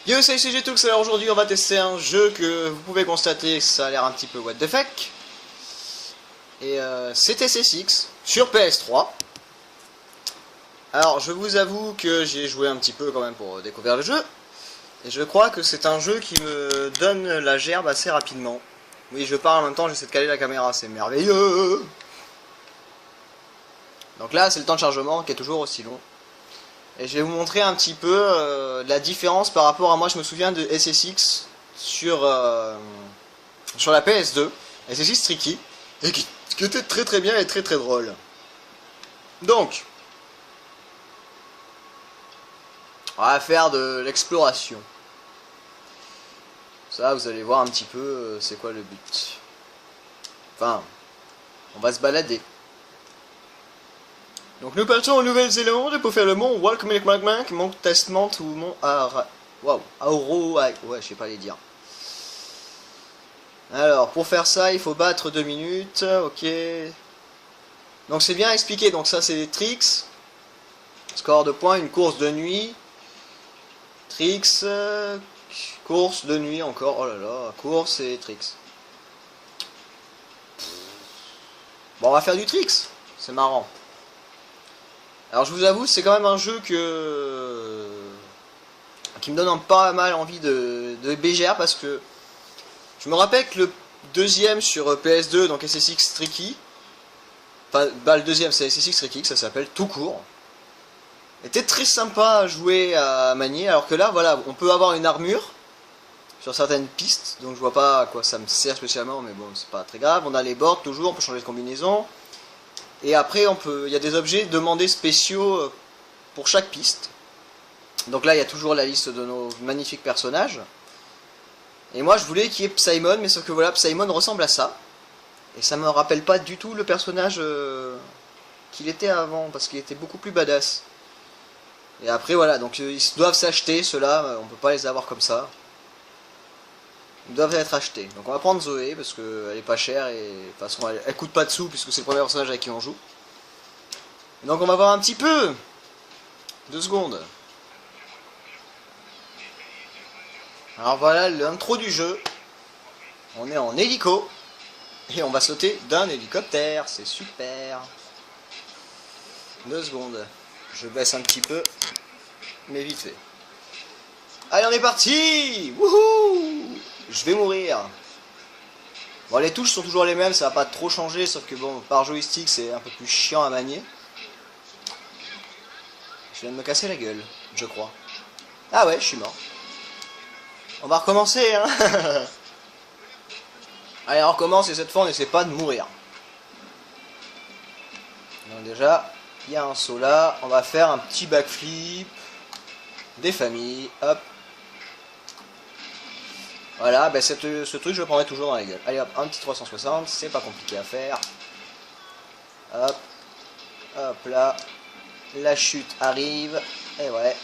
Yo, c'est CGTux, alors aujourd'hui on va tester un jeu que vous pouvez constater, ça a l'air un petit peu what the fuck. Et c'est SSX sur PS3. Alors je vous avoue que j'ai joué un petit peu quand même pour découvrir le jeu. Et je crois que c'est un jeu qui me donne la gerbe assez rapidement. Oui, je parle en même temps, j'essaie de caler la caméra, c'est merveilleux. Donc là c'est le temps de chargement qui est toujours aussi long. Et je vais vous montrer un petit peu la différence par rapport à moi. Je me souviens de SSX sur la PS2, SSX Tricky, et qui était très très bien et très très drôle. Donc, on va faire de l'exploration. Ça, vous allez voir un petit peu c'est quoi le but. Enfin, on va se balader. Donc nous partons en Nouvelle-Zélande pour faire le mont Walkmacmac, mont Testament ou mont Ara... Waouh, Auro... Ouais, je sais pas les dire. Alors, pour faire ça, il faut battre 2 minutes, ok. Donc c'est bien expliqué, donc ça c'est des tricks. Score de points, une course de nuit. Tricks, course de nuit encore, oh là là, course et tricks. Bon, on va faire du tricks, c'est marrant. Alors je vous avoue, c'est quand même un jeu qui me donne pas mal envie de BGR parce que je me rappelle que le deuxième sur PS2, donc SSX Tricky, enfin bah, le deuxième c'est SSX Tricky, ça s'appelle tout court, était très sympa à jouer, à manier, alors que là voilà, on peut avoir une armure sur certaines pistes, donc je vois pas à quoi ça me sert spécialement, mais bon c'est pas très grave. On a les boards toujours, on peut changer de combinaison. Et après, il y a des objets demandés spéciaux pour chaque piste. Donc là, il y a toujours la liste de nos magnifiques personnages. Et moi, je voulais qu'il y ait Psymon, mais sauf que voilà, Psymon ressemble à ça. Et ça me rappelle pas du tout le personnage qu'il était avant, parce qu'il était beaucoup plus badass. Et après, voilà, donc ils doivent s'acheter, ceux-là, on peut pas les avoir comme ça. Ils doivent être achetés. Donc on va prendre Zoé, parce qu'elle est pas chère, et de toute façon, elle coûte pas de sous, puisque c'est le premier personnage avec qui on joue. Donc on va voir un petit peu. 2 secondes. Alors voilà l'intro du jeu. On est en hélico. Et on va sauter d'un hélicoptère. C'est super. 2 secondes. Je baisse un petit peu. Mais vite fait. Allez, on est parti. Wouhou. Je vais mourir. Bon, les touches sont toujours les mêmes. Ça va pas trop changer. Sauf que bon, par joystick, c'est un peu plus chiant à manier. Je viens de me casser la gueule, je crois. Ah ouais, je suis mort. On va recommencer, hein. Allez, on recommence et cette fois on n'essaie pas de mourir. Donc déjà, il y a un saut là. On va faire un petit backflip. Des familles, hop. Voilà, ben ce truc je le prendrai toujours dans la gueule. Allez hop, un petit 360, c'est pas compliqué à faire. Hop. Hop là. La chute arrive. Et ouais.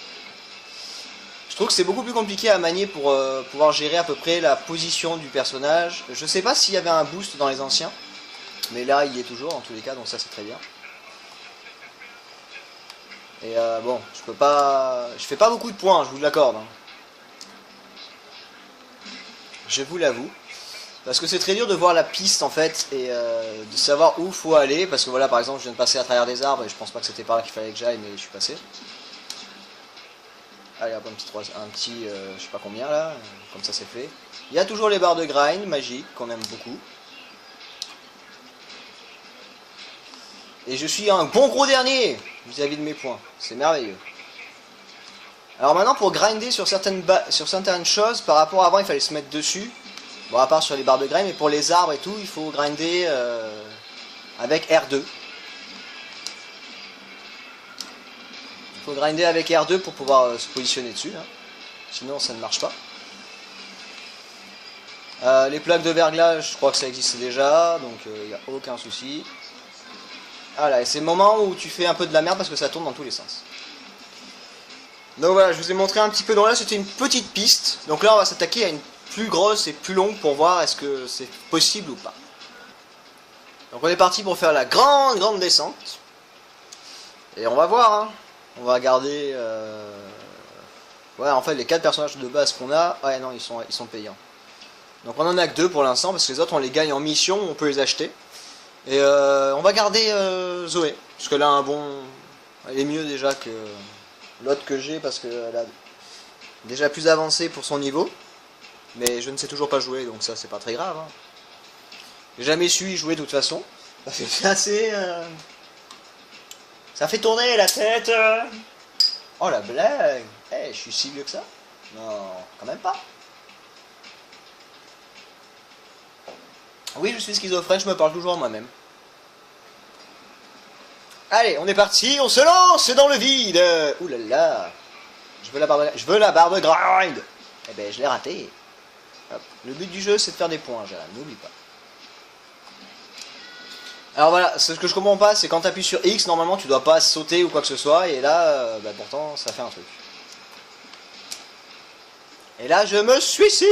Je trouve que c'est beaucoup plus compliqué à manier pour pouvoir gérer à peu près la position du personnage. Je sais pas s'il y avait un boost dans les anciens. Mais là, il y est toujours en tous les cas, donc ça c'est très bien. Et bon, je peux pas... Je fais pas beaucoup de points, je vous l'accorde. Hein. Je vous l'avoue. Parce que c'est très dur de voir la piste en fait, et de savoir où faut aller. Parce que voilà, par exemple, je viens de passer à travers des arbres, et je pense pas que c'était par là qu'il fallait que j'aille, mais je suis passé. Allez hop, un petit je sais pas combien là, comme ça c'est fait. Il y a toujours les barres de grind magiques qu'on aime beaucoup. Et je suis un bon gros dernier vis-à-vis de mes points, c'est merveilleux. Alors maintenant pour grinder sur certaines choses, par rapport à avant il fallait se mettre dessus. Bon à part sur les barres de grind, mais pour les arbres et tout, il faut grinder avec R2. Il faut grinder avec R2 pour pouvoir se positionner dessus, hein. Sinon ça ne marche pas. Les plaques de verglas, je crois que ça existait déjà, donc il n'y a aucun souci. Voilà, et c'est le moment où tu fais un peu de la merde parce que ça tourne dans tous les sens. Donc voilà, je vous ai montré un petit peu, donc là c'était une petite piste, donc là on va s'attaquer à une plus grosse et plus longue pour voir est-ce que c'est possible ou pas. Donc on est parti pour faire la grande descente. Et on va voir, hein. On va garder Ouais, en fait, les 4 personnages de base qu'on a, ouais, non, ils sont payants. Donc on en a que 2 pour l'instant, parce que les autres, on les gagne en mission, on peut les acheter. Et on va garder Zoé, parce que là, elle est mieux déjà que l'autre que j'ai, parce qu'elle a déjà plus avancé pour son niveau. Mais je ne sais toujours pas jouer, donc ça, c'est pas très grave. Hein. J'ai jamais su y jouer de toute façon. C'est assez... Ça fait tourner la tête. Oh la blague. Je suis si vieux que ça? Non, quand même pas. Oui, je suis schizophrène, je me parle toujours à moi-même. Allez, on est parti, on se lance dans le vide. Ouh là là. Je veux la barbe grind. Eh ben, je l'ai raté. Hop. Le but du jeu, c'est de faire des points, Gérald, n'oublie pas. Alors voilà, ce que je comprends pas, c'est quand tu appuies sur X, normalement tu dois pas sauter ou quoi que ce soit, et là, pourtant, ça fait un truc. Et là, je me suicide.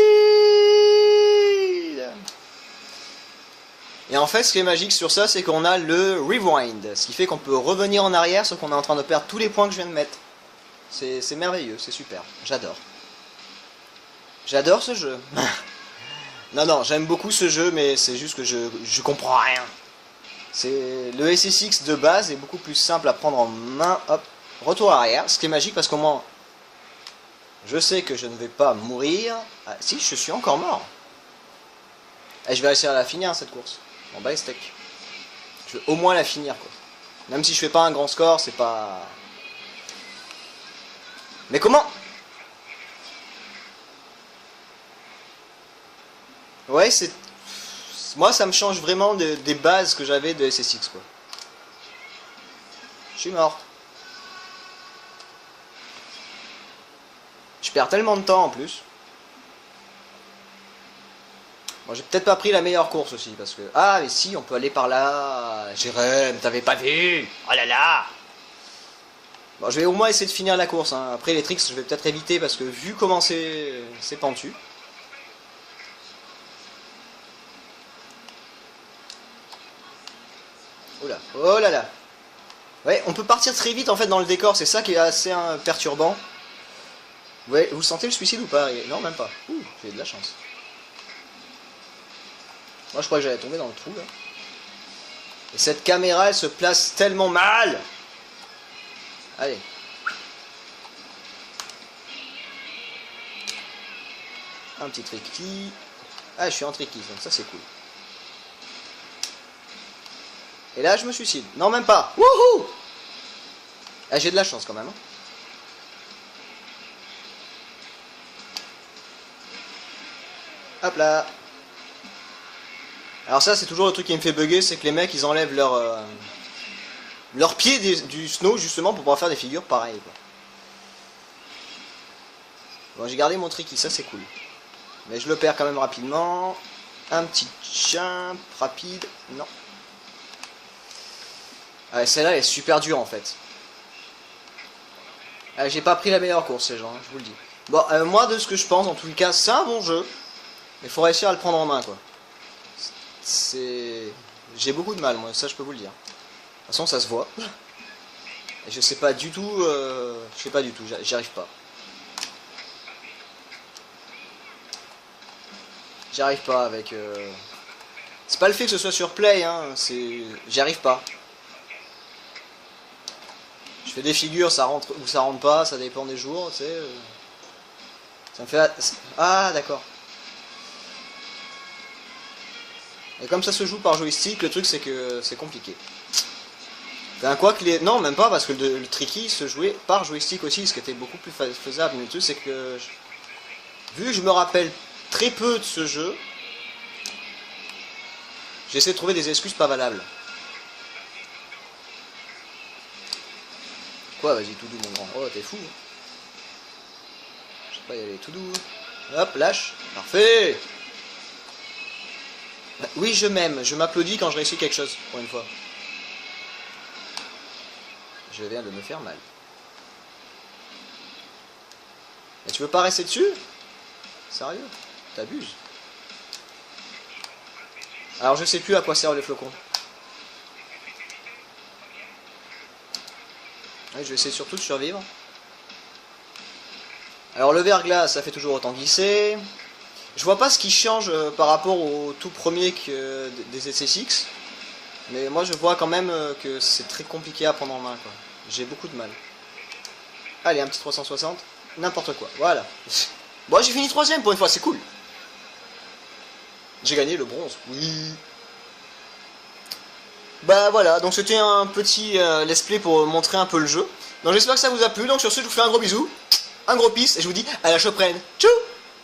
Et en fait, ce qui est magique sur ça, c'est qu'on a le rewind, ce qui fait qu'on peut revenir en arrière, sauf qu'on est en train de perdre tous les points que je viens de mettre. C'est merveilleux, c'est super, j'adore. J'adore ce jeu. Non, j'aime beaucoup ce jeu, mais c'est juste que je comprends rien. Le SSX de base est beaucoup plus simple à prendre en main. Hop, retour arrière, ce qui est magique parce qu'au moins, je sais que je ne vais pas mourir. Ah, si, je suis encore mort. Et je vais réussir à la finir cette course. Bon bah steak. Je veux au moins la finir quoi. Même si je fais pas un grand score, c'est pas... Mais comment? Ouais, c'est... Moi, ça me change vraiment des bases que j'avais de SSX, quoi. Je suis mort. Je perds tellement de temps, en plus. Bon, j'ai peut-être pas pris la meilleure course, aussi, parce que... Ah, mais si, on peut aller par là. Jérém, t'avais pas vu? Oh là là. Bon, je vais au moins essayer de finir la course, hein. Après, les tricks, je vais peut-être éviter, parce que vu comment c'est pentu... Oula, oh là là. Ouais, on peut partir très vite en fait dans le décor, c'est ça qui est assez perturbant. Ouais, vous sentez le suicide ou pas? Non, même pas. Ouh, j'ai de la chance. Moi, je crois que j'allais tomber dans le trou là. Et cette caméra, elle se place tellement mal. Allez. Un petit tricky. Ah, je suis en tricky, donc ça c'est cool. Et là, je me suicide. Non, même pas. Wouhou! Ah, j'ai de la chance quand même. Hop là. Alors ça, c'est toujours le truc qui me fait bugger, c'est que les mecs, ils enlèvent leur pied du snow, justement, pour pouvoir faire des figures pareilles, quoi. Bon, j'ai gardé mon tricky, ça c'est cool. Mais je le perds quand même rapidement. Un petit jump rapide. Non. Ah, celle-là elle est super dure en fait. Ah, j'ai pas pris la meilleure course ces gens, je vous le dis. Bon, moi de ce que je pense, en tout cas, c'est un bon jeu. Mais il faut réussir à le prendre en main quoi. J'ai beaucoup de mal moi, ça je peux vous le dire. De toute façon ça se voit. Et je sais pas du tout, j'y arrive pas. J'y arrive pas avec... C'est pas le fait que ce soit sur Play, hein, c'est... J'y arrive pas. Je fais des figures, ça rentre ou ça rentre pas, ça dépend des jours, tu sais. Ça me fait... Ah, d'accord. Et comme ça se joue par joystick, le truc c'est que c'est compliqué. Ben, quoi que les... Non, même pas, parce que le tricky se jouait par joystick aussi, ce qui était beaucoup plus faisable. Mais le truc c'est que... Vu que je me rappelle très peu de ce jeu, j'essaie de trouver des excuses pas valables. Quoi, vas-y, tout doux mon grand. Oh, t'es fou. Je sais pas y aller tout doux. Hop, lâche. Parfait. Oui, je m'aime. Je m'applaudis quand je réussis quelque chose, pour une fois. Je viens de me faire mal. Et tu veux pas rester dessus? Sérieux? T'abuses. Alors je sais plus à quoi servent les flocons. Ouais, je vais essayer surtout de survivre. Alors le verglas, ça fait toujours autant glisser. Je vois pas ce qui change par rapport au tout premier des SSX. Mais moi je vois quand même que c'est très compliqué à prendre en main, quoi. J'ai beaucoup de mal. Allez, un petit 360. N'importe quoi, voilà. Bon, j'ai fini troisième pour une fois, c'est cool. J'ai gagné le bronze, oui. Bah voilà, donc c'était un petit let's play pour montrer un peu le jeu. Donc j'espère que ça vous a plu, donc sur ce je vous fais un gros bisou, un gros peace, et je vous dis à la prochaine. Tchou.